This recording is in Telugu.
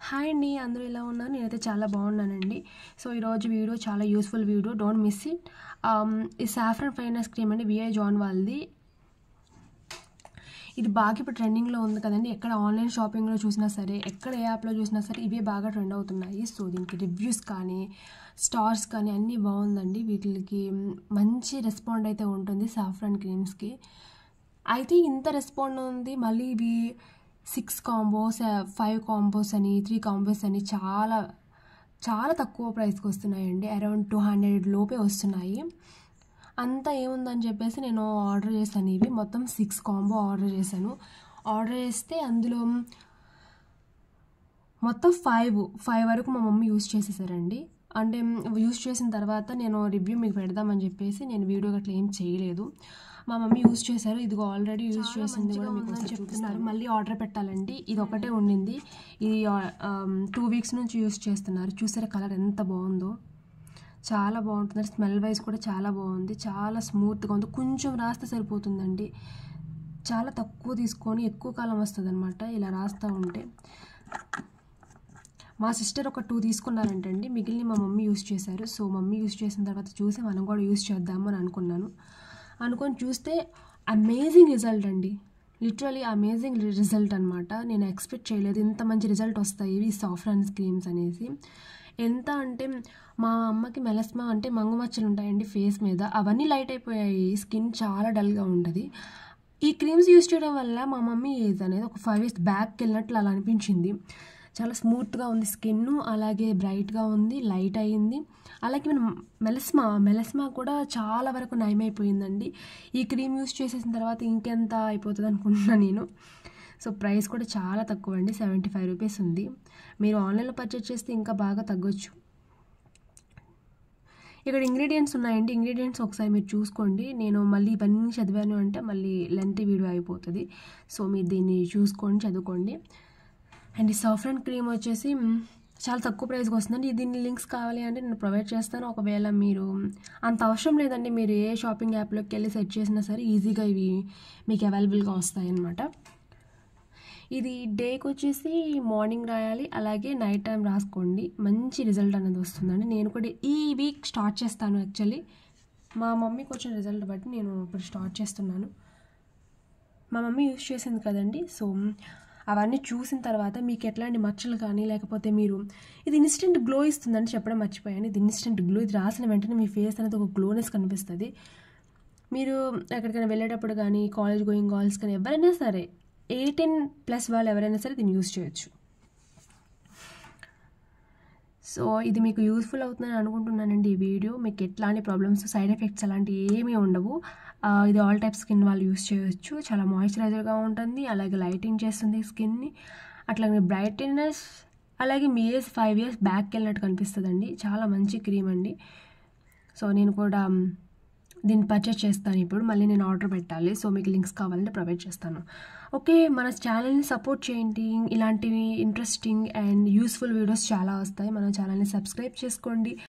హాయ్ అండి, అందరూ ఎలా ఉన్నారు? నేనైతే చాలా బాగున్నానండి. సో ఈరోజు వీడియో చాలా useful video, don't miss it. ఈ సాఫ్రన్ ఫైనస్ క్రీమ్ అండి, విఐ జాన్ వాళ్ళది. ఇది బాగా ఇప్పుడు ట్రెండింగ్లో ఉంది కదండి. ఎక్కడ ఆన్లైన్ షాపింగ్లో చూసినా సరే, ఎక్కడ ఏ యాప్లో చూసినా సరే ఇవే బాగా ట్రెండ్ అవుతున్నాయి. సో దీనికి రివ్యూస్ కానీ స్టార్స్ కానీ అన్నీ బాగుందండి. వీటికి మంచి రెస్పాండ్ అయితే ఉంటుంది సాఫ్రన్ క్రీమ్స్కి. అయితే ఇంత రెస్పాండ్ ఉంది. మళ్ళీ ఇవి 6 కాంబోస్, 5 కాంబోస్ అని, 3 కాంబోస్ అని చాలా చాలా తక్కువ ప్రైస్కి వస్తున్నాయండి. అరౌండ్ 200 లోపే వస్తున్నాయి. అంతా ఏముందని చెప్పేసి నేను ఆర్డర్ చేశాను. ఇవి మొత్తం 6 కాంబో ఆర్డర్ చేశాను. ఆర్డర్ చేస్తే అందులో మొత్తం 5 వరకు మా మమ్మీ యూజ్ చేసేసారండి. అంటే యూజ్ చేసిన తర్వాత నేను రివ్యూ మీకు పెడదామని చెప్పేసి నేను వీడియో అట్లా ఏం చేయలేదు. మా మమ్మీ యూజ్ చేశారు. ఇదిగో ఆల్రెడీ యూజ్ చేసింది కూడా మీకు చెప్తున్నారు. మళ్ళీ ఆర్డర్ పెట్టాలండి. ఇది ఒకటే ఉండింది. ఇది 2 వీక్స్ నుంచి యూజ్ చేస్తున్నారు. చూసారా కలర్ ఎంత బాగుందో, చాలా బాగుంటుంది. స్మెల్ వైజ్ కూడా చాలా బాగుంది. చాలా స్మూత్గా ఉంది. కొంచెం రాస్తే సరిపోతుందండి. చాలా తక్కువ తీసుకొని ఎక్కువ కాలం వస్తుంది అనమాట ఇలా రాస్తూ ఉంటే. మా సిస్టర్ ఒక 2 తీసుకున్నారంటండి. మిగిలిన మా మమ్మీ యూజ్ చేశారు. సో మమ్మీ యూజ్ చేసిన తర్వాత చూసి మనం కూడా యూజ్ చేద్దాము అని అనుకొని చూస్తే అమేజింగ్ రిజల్ట్ అండి. లిటరలీ అమేజింగ్ రిజల్ట్ అనమాట. నేను ఎక్స్పెక్ట్ చేయలేదు ఇంత మంచి రిజల్ట్ వస్తాయి ఇవి సాఫ్రన్ క్రీమ్స్ అనేసి. ఎంత అంటే మా అమ్మకి మెలస్మా అంటే మంగుమచ్చలు ఉంటాయండి ఫేస్ మీద, అవన్నీ లైట్ అయిపోయాయి. స్కిన్ చాలా డల్గా ఉంటుంది. ఈ క్రీమ్స్ యూజ్ చేయడం వల్ల మా మమ్మీ ఏజ్ అనేది ఒక 5 years బ్యాక్కి వెళ్ళినట్లు అలా అనిపించింది. చాలా స్మూత్గా ఉంది స్కిన్, అలాగే బ్రైట్గా ఉంది, లైట్ అయ్యింది. అలాగే మెలస్మా కూడా చాలా వరకు నయమైపోయిందండి. ఈ క్రీమ్ యూజ్ చేసేసిన తర్వాత ఇంకెంత అయిపోతుంది అనుకుంటున్నాను నేను. సో ప్రైస్ కూడా చాలా తక్కువ అండి, 75 రూపీస్ ఉంది. మీరు ఆన్లైన్లో పర్చేస్ చేస్తే ఇంకా బాగా తగ్గొచ్చు. ఇక్కడ ఇంగ్రీడియంట్స్ ఉన్నాయండి. ఇంగ్రీడియంట్స్ ఒకసారి మీరు చూసుకోండి. నేను మళ్ళీ ఇవన్నీ చదివాను అంటే మళ్ళీ లెంతీ వీడియో అయిపోతుంది. సో మీరు దీన్ని చూసుకొని చదువుకోండి. అండ్ ఈ సాఫ్రన్ క్రీమ్ వచ్చేసి చాలా తక్కువ ప్రైస్కి వస్తుందండి. దీని లింక్స్ కావాలి అంటే నేను ప్రొవైడ్ చేస్తాను. ఒకవేళ మీరు అంత అవసరం లేదండి, మీరు ఏ షాపింగ్ యాప్లోకి వెళ్ళి సెర్చ్ చేసినా సరే ఈజీగా ఇవి మీకు అవైలబుల్గా వస్తాయి అన్నమాట. ఇది డేకి వచ్చేసి మార్నింగ్ రాయాలి, అలాగే నైట్ టైం రాసుకోండి. మంచి రిజల్ట్ అనేది వస్తుందండి. నేను కూడా ఈ వీక్ స్టార్ట్ చేస్తాను. యాక్చువల్లీ మా మమ్మీకి వచ్చిన రిజల్ట్ బట్టి నేను ఇప్పుడు స్టార్ట్ చేస్తున్నాను. మా మమ్మీ యూజ్ చేసింది కదండి. సో అవన్నీ చూసిన తర్వాత మీకు ఎట్లాంటి మచ్చలు కానీ లేకపోతే మీరు ఇది ఇన్స్టెంట్ గ్లో ఇస్తుందని చెప్పడం మర్చిపోయాను. ఇది ఇన్స్టెంట్ గ్లో. ఇది రాసిన వెంటనే మీ ఫేస్ అనేది ఒక గ్లోనెస్ కనిపిస్తుంది. మీరు ఎక్కడికైనా వెళ్ళేటప్పుడు కానీ, కాలేజ్ గోయింగ్ గర్ల్స్ కానీ ఎవరైనా సరే 18+ వాళ్ళు ఎవరైనా సరే దీన్ని యూజ్ చేయొచ్చు. సో ఇది మీకు యూస్ఫుల్ అవుతుందని అనుకుంటున్నానండి. ఈ వీడియో మీకు ఎట్లాంటి ప్రాబ్లమ్స్, సైడ్ ఎఫెక్ట్స్ అలాంటివి ఏమీ ఉండవు. ఇది ఆల్ టైప్ స్కిన్ వాళ్ళు యూజ్ చేయొచ్చు. చాలా మాయిశ్చరైజర్గా ఉంటుంది, అలాగే లైటింగ్ చేస్తుంది స్కిన్ని, అట్లాగే బ్రైట్నెస్, అలాగే మీ ఏజ్ 5 years బ్యాక్కి వెళ్ళినట్టు కనిపిస్తుందండి. చాలా మంచి క్రీమ్ అండి. సో నేను కూడా దీన్ని పర్చేస్ చేస్తాను. ఇప్పుడు మళ్ళీ నేను ఆర్డర్ పెట్టాలి. సో మీకు లింక్స్ కావాలంటే ప్రొవైడ్ చేస్తాను. ఓకే, మన ఛానల్ని సపోర్ట్ చేయండి. ఇలాంటివి ఇంట్రెస్టింగ్ అండ్ యూస్ఫుల్ వీడియోస్ చాలా వస్తాయి. మన ఛానల్ని సబ్స్క్రైబ్ చేసుకోండి.